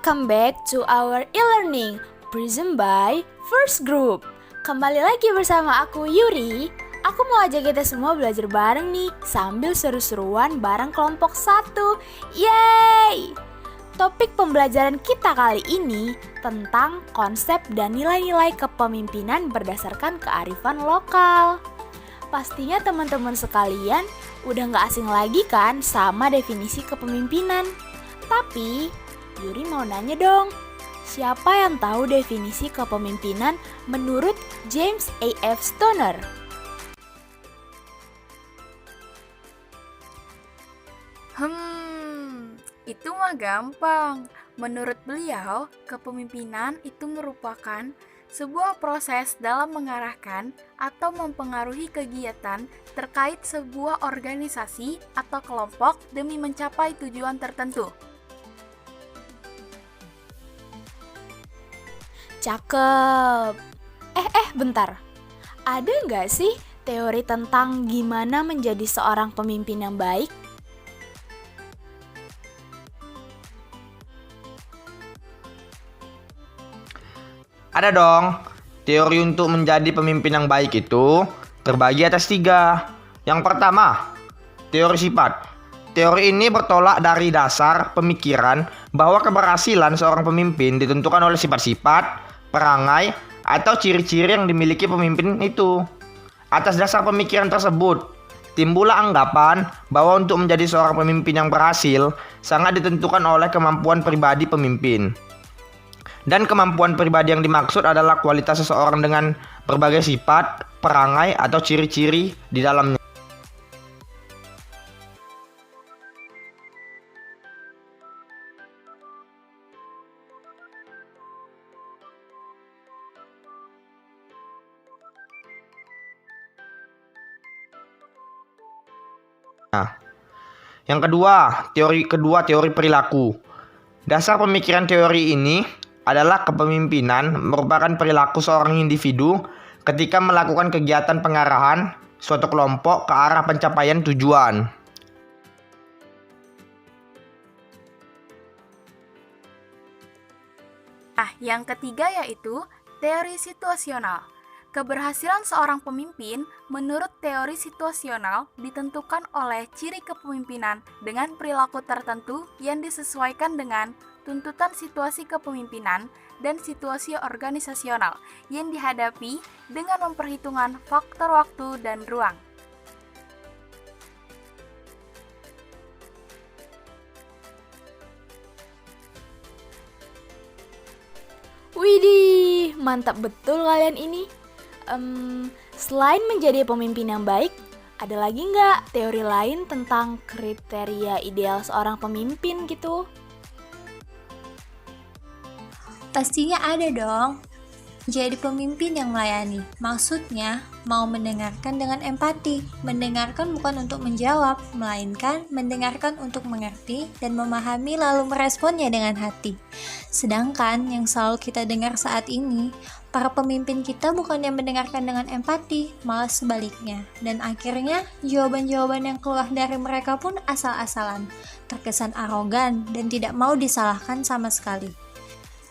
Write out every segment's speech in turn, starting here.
Welcome back to our e-learning presented by First Group. Kembali lagi bersama aku Yuri. Aku mau ajak kita semua belajar bareng nih sambil seru-seruan bareng kelompok 1. Yeay! Topik pembelajaran kita kali ini tentang konsep dan nilai-nilai kepemimpinan berdasarkan kearifan lokal. Pastinya teman-teman sekalian udah gak asing lagi kan sama definisi kepemimpinan. Tapi, Yuri mau nanya dong, siapa yang tahu definisi kepemimpinan menurut James A.F. Stoner? Itu mah gampang. Menurut beliau, kepemimpinan itu merupakan sebuah proses dalam mengarahkan atau mempengaruhi kegiatan terkait sebuah organisasi atau kelompok demi mencapai tujuan tertentu. Cakep. Bentar. Ada nggak sih teori tentang gimana menjadi seorang pemimpin yang baik? Ada dong. Teori untuk menjadi pemimpin yang baik itu terbagi atas 3. Yang pertama, teori sifat. Teori ini bertolak dari dasar pemikiran bahwa keberhasilan seorang pemimpin ditentukan oleh sifat-sifat, perangai, atau ciri-ciri yang dimiliki pemimpin itu. Atas dasar pemikiran tersebut, timbullah anggapan bahwa untuk menjadi seorang pemimpin yang berhasil sangat ditentukan oleh kemampuan pribadi pemimpin. Dan kemampuan pribadi yang dimaksud adalah kualitas seseorang dengan berbagai sifat, perangai, atau ciri-ciri di dalamnya. Yang kedua, teori perilaku. Dasar pemikiran teori ini adalah kepemimpinan merupakan perilaku seorang individu ketika melakukan kegiatan pengarahan suatu kelompok ke arah pencapaian tujuan. Yang ketiga yaitu teori situasional. Keberhasilan seorang pemimpin menurut teori situasional ditentukan oleh ciri kepemimpinan dengan perilaku tertentu yang disesuaikan dengan tuntutan situasi kepemimpinan dan situasi organisasional yang dihadapi dengan memperhitungkan faktor waktu dan ruang. Widih, mantap betul kalian ini. Selain menjadi pemimpin yang baik, ada lagi nggak teori lain tentang kriteria ideal seorang pemimpin gitu? Pastinya ada dong. Jadi pemimpin yang melayani, maksudnya mau mendengarkan dengan empati. Mendengarkan bukan untuk menjawab, melainkan mendengarkan untuk mengerti dan memahami lalu meresponnya dengan hati. Sedangkan yang selalu kita dengar saat ini, para pemimpin kita bukan yang mendengarkan dengan empati, malah sebaliknya. Dan akhirnya jawaban-jawaban yang keluar dari mereka pun asal-asalan, terkesan arogan dan tidak mau disalahkan sama sekali.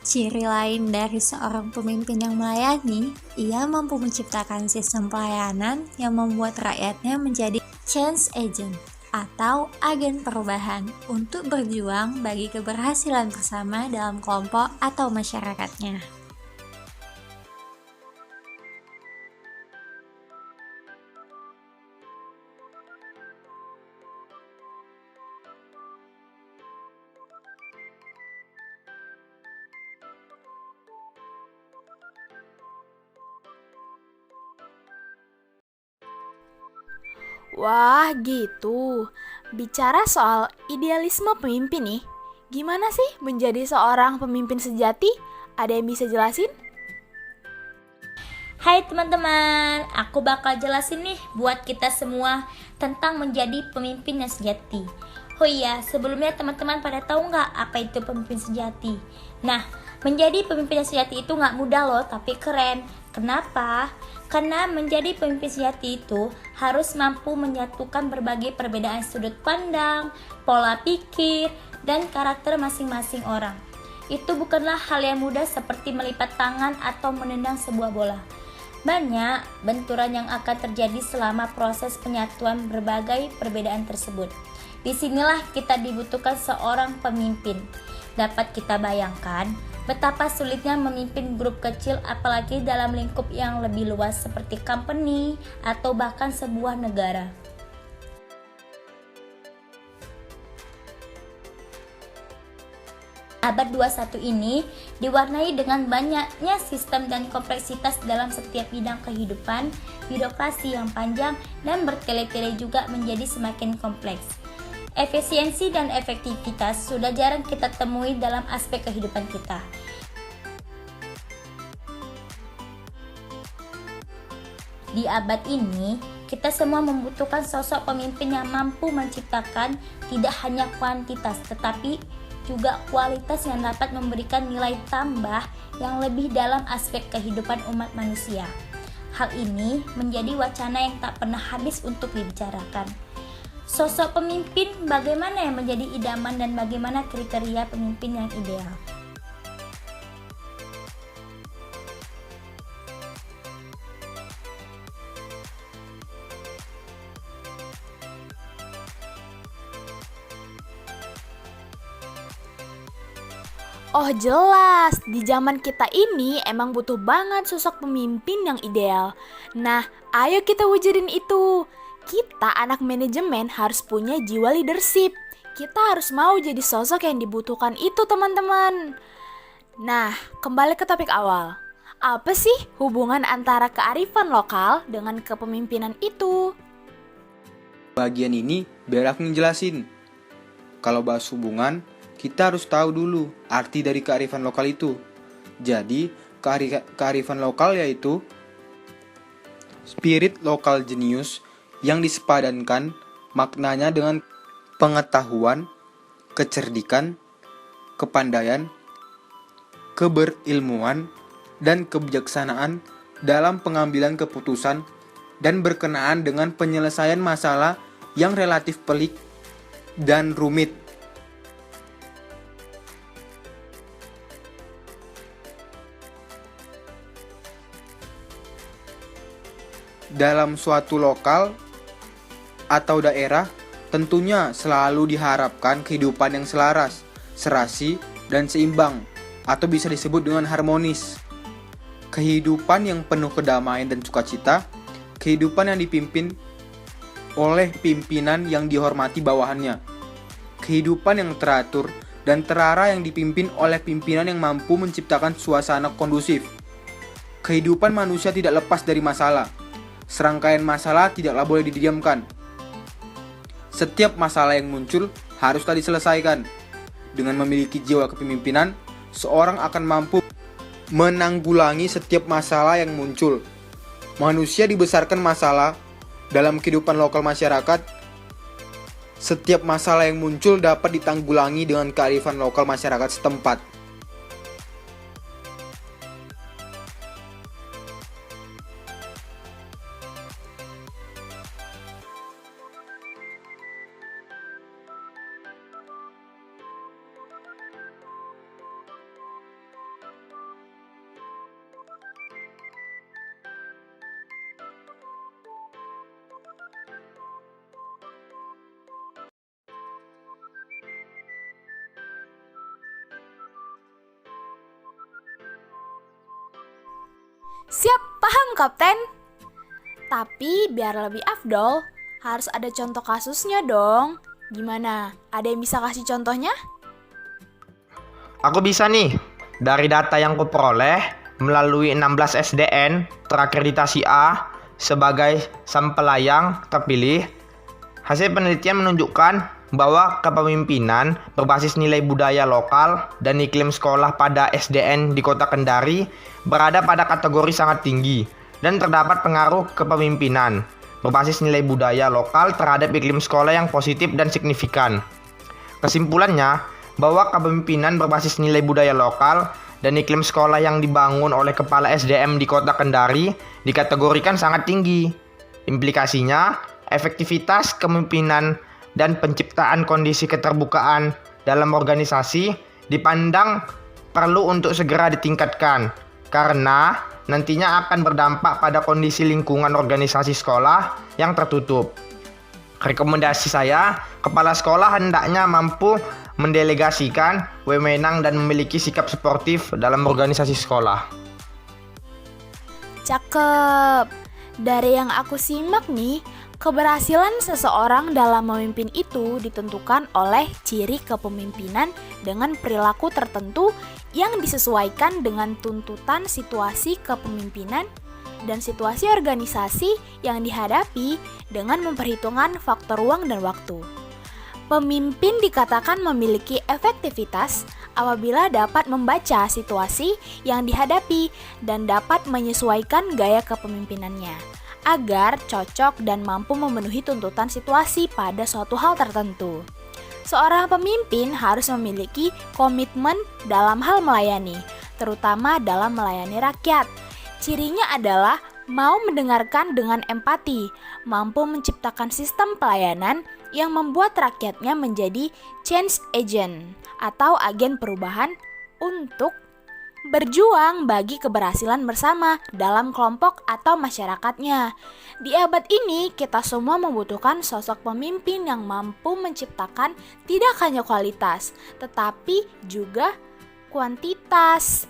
Ciri lain dari seorang pemimpin yang melayani, ia mampu menciptakan sistem pelayanan yang membuat rakyatnya menjadi change agent atau agen perubahan untuk berjuang bagi keberhasilan bersama dalam kelompok atau masyarakatnya. Wah gitu, bicara soal idealisme pemimpin nih, gimana sih menjadi seorang pemimpin sejati? Ada yang bisa jelasin? Hai teman-teman, aku bakal jelasin nih buat kita semua tentang menjadi pemimpin yang sejati. Oh iya, sebelumnya teman-teman pada tahu nggak apa itu pemimpin sejati? Nah, menjadi pemimpin yang sejati itu nggak mudah loh, tapi keren. Kenapa? Karena menjadi pemimpin sejati itu harus mampu menyatukan berbagai perbedaan sudut pandang, pola pikir, dan karakter masing-masing orang. Itu bukanlah hal yang mudah seperti melipat tangan atau menendang sebuah bola. Banyak benturan yang akan terjadi selama proses penyatuan berbagai perbedaan tersebut. Disinilah kita dibutuhkan seorang pemimpin. Dapat kita bayangkan betapa sulitnya memimpin grup kecil, apalagi dalam lingkup yang lebih luas seperti company atau bahkan sebuah negara. Abad 21 ini diwarnai dengan banyaknya sistem dan kompleksitas dalam setiap bidang kehidupan. Birokrasi yang panjang dan bertele-tele juga menjadi semakin kompleks. Efisiensi dan efektivitas sudah jarang kita temui dalam aspek kehidupan kita. Di abad ini, kita semua membutuhkan sosok pemimpin yang mampu menciptakan tidak hanya kuantitas, tetapi juga kualitas yang dapat memberikan nilai tambah yang lebih dalam aspek kehidupan umat manusia. Hal ini menjadi wacana yang tak pernah habis untuk dibicarakan. Sosok pemimpin, bagaimana yang menjadi idaman dan bagaimana kriteria pemimpin yang ideal? Oh jelas, di zaman kita ini emang butuh banget sosok pemimpin yang ideal. Nah, ayo kita wujudin itu. Kita anak manajemen harus punya jiwa leadership. Kita harus mau jadi sosok yang dibutuhkan itu, teman-teman. Nah, kembali ke topik awal. Apa sih hubungan antara kearifan lokal dengan kepemimpinan itu? Bagian ini biar aku ngejelasin. Kalau bahas hubungan, kita harus tahu dulu arti dari kearifan lokal itu. Jadi, kearifan lokal yaitu spirit lokal genius yang disepadankan maknanya dengan pengetahuan, kecerdikan, kepandaian, keberilmuan, dan kebijaksanaan dalam pengambilan keputusan dan berkenaan dengan penyelesaian masalah yang relatif pelik dan rumit. Dalam suatu lokal atau daerah, tentunya selalu diharapkan kehidupan yang selaras, serasi, dan seimbang, atau bisa disebut dengan harmonis. Kehidupan yang penuh kedamaian dan sukacita, kehidupan yang dipimpin oleh pimpinan yang dihormati bawahannya, kehidupan yang teratur dan terarah yang dipimpin oleh pimpinan yang mampu menciptakan suasana kondusif. Kehidupan manusia tidak lepas dari masalah. Serangkaian masalah tidaklah boleh didiamkan. Setiap masalah yang muncul haruslah diselesaikan. Dengan memiliki jiwa kepemimpinan, seorang akan mampu menanggulangi setiap masalah yang muncul. Manusia dibesarkan masalah dalam kehidupan lokal masyarakat. Setiap masalah yang muncul dapat ditanggulangi dengan kearifan lokal masyarakat setempat. Siap, paham Kapten? Tapi biar lebih afdol, harus ada contoh kasusnya dong. Gimana? Ada yang bisa kasih contohnya? Aku bisa nih. Dari data yang kuperoleh melalui 16 SDN terakreditasi A sebagai sampel terpilih, hasil penelitian menunjukkan bahwa kepemimpinan berbasis nilai budaya lokal dan iklim sekolah pada SDN di Kota Kendari berada pada kategori sangat tinggi dan terdapat pengaruh kepemimpinan berbasis nilai budaya lokal terhadap iklim sekolah yang positif dan signifikan. Kesimpulannya, bahwa kepemimpinan berbasis nilai budaya lokal dan iklim sekolah yang dibangun oleh kepala SDM di Kota Kendari dikategorikan sangat tinggi. Implikasinya, efektivitas kepemimpinan dan penciptaan kondisi keterbukaan dalam organisasi dipandang perlu untuk segera ditingkatkan karena nantinya akan berdampak pada kondisi lingkungan organisasi sekolah yang tertutup. Rekomendasi saya, kepala sekolah hendaknya mampu mendelegasikan wewenang dan memiliki sikap sportif dalam organisasi sekolah. Cakep. Dari yang aku simak nih, keberhasilan seseorang dalam memimpin itu ditentukan oleh ciri kepemimpinan dengan perilaku tertentu yang disesuaikan dengan tuntutan situasi kepemimpinan dan situasi organisasi yang dihadapi dengan memperhitungkan faktor ruang dan waktu. Pemimpin dikatakan memiliki efektivitas apabila dapat membaca situasi yang dihadapi dan dapat menyesuaikan gaya kepemimpinannya agar cocok dan mampu memenuhi tuntutan situasi pada suatu hal tertentu. Seorang pemimpin harus memiliki komitmen dalam hal melayani, terutama dalam melayani rakyat. Cirinya adalah mau mendengarkan dengan empati, mampu menciptakan sistem pelayanan yang membuat rakyatnya menjadi change agent atau agen perubahan untuk berjuang bagi keberhasilan bersama dalam kelompok atau masyarakatnya. Di abad ini, kita semua membutuhkan sosok pemimpin yang mampu menciptakan tidak hanya kualitas, tetapi juga kuantitas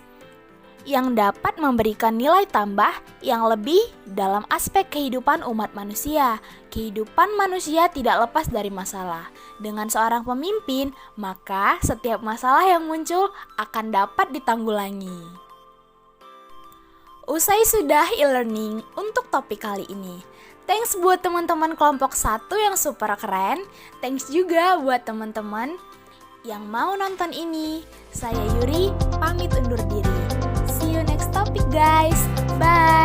yang dapat memberikan nilai tambah yang lebih dalam aspek kehidupan umat manusia. Kehidupan manusia tidak lepas dari masalah. Dengan seorang pemimpin, maka setiap masalah yang muncul akan dapat ditanggulangi. Usai sudah e-learning untuk topik kali ini. Thanks buat teman-teman kelompok 1 yang super keren. Thanks juga buat teman-teman yang mau nonton ini. Saya Yuri, pamit undur diri. See you next topic guys. Bye.